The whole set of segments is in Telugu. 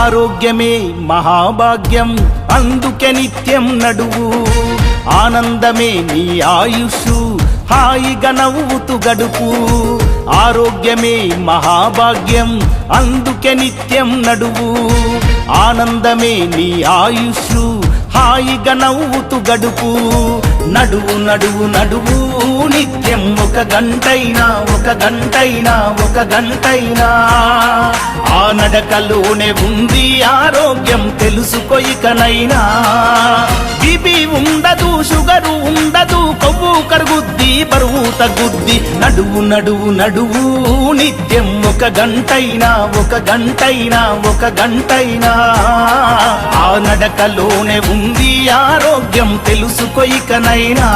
ఆరోగ్యమే మహాభాగ్యం అందుకే నిత్యం నడువు ఆనందమే నీ ఆయుషు హాయిగా నవ్వుతూ గడుపు ఆరోగ్యమే మహాభాగ్యం అందుకే నిత్యం నడువు ఆనందమే నీ ఆయుషు హాయిగా నవ్వుతూ గడుపు నడువు నడువు నడువు నిత్యం ఒక గంటైనా ఆ నడకలోనే ఉంది ఆరోగ్యం తెలుసుకో ఇకనైనా బీపీ ఉండదు షుగరు ఉండదు కొవ్వు కరుగుద్ది బరువు తగ్గుద్ది నడువు నడువు నడువు నిత్యం ఒక గంటైనా ఆ నడకలోనే ఉంది ఆరోగ్యం తెలుసుకో ఇకనైనా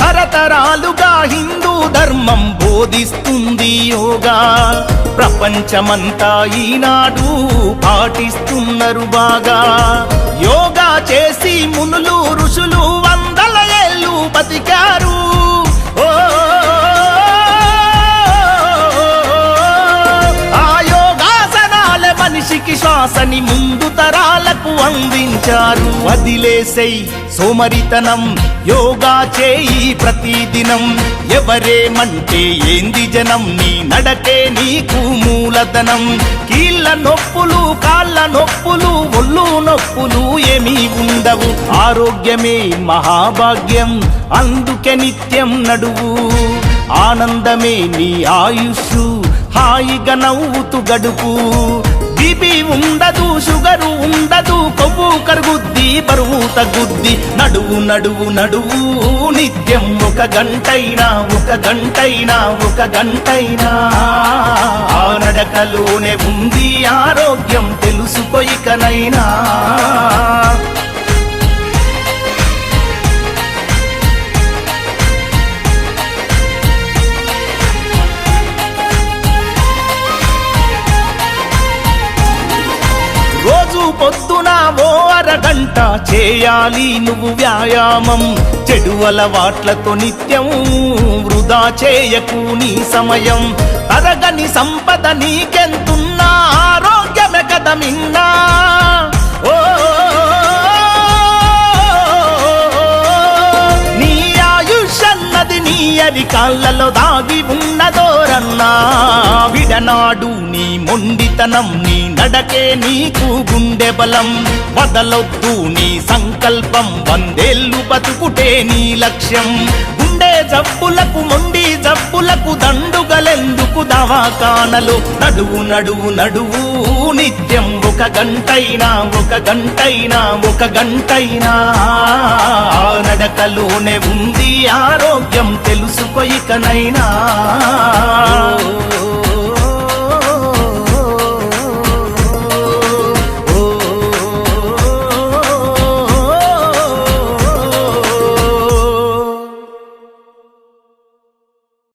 తరతరాలుగా హిందూ ధర్మం బోధిస్తుంది యోగా ప్రపంచమంతా ఈనాడు పాటిస్తున్నారు బాగా యోగా చేసి మునులు ఋషులు వందల ఏళ్ళు బతికారు ఆ యోగాసనాల మనిషికి శ్వాసని ముందు తరాలకు అందించారు వదిలేసై సోమరితనం యోగా చేయి ప్రతిదినం ఎవరేమంటే ఏంది జనం నీ నడకే నీకు మూలధనం కీళ్ళ నొప్పులు కాళ్ళ నొప్పులు ఒళ్ళు నొప్పులు ఏమీ ఉండవు ఆరోగ్యమే మహాభాగ్యం అందుకే నిత్యం నడువు ఆనందమే నీ ఆయుషు హాయిగా నవ్వుతూ గడుపు బీపీ ఉండదు షుగరు ఉండదు కొవ్వు కరుగుద్ది బరువు తగ్గుద్ది నడువు నడువు నడువు నిత్యం ఒక గంటైనా ఆ నడకలోనే ఉంది ఆరోగ్యం తెలుసుకో ఇకనైనా రోజు పొద్దున ఓ అరగంట చేయాలి నువ్వు వ్యాయామం చెడు అలవాట్లతో నిత్యం వృధా చేయకు నీ సమయం తరగని సంపద నీకెంతున్నా ఆరోగ్యమే కదా మిన్నా నీ ఆయుష్ అన్నది నీ అరికాళ్ళలో దాగి ఉన్నదోరన్నా విడనాడు నీ మొండితనం నీ నడకే నీకు గుండె బలం వదలొద్దు నీ సంకల్పం 100 ఏళ్ళు బతుకుటే నీ లక్ష్యం గుండె జబ్బులకు మొండి జబ్బులకు దండుగలెందుకు దవాఖానలు నడువు నడువు నడువు నిత్యం ఒక గంటైనా ఆ నడకలోనే ఉంది ఆరోగ్యం తెలుసుకో ఇకనైనా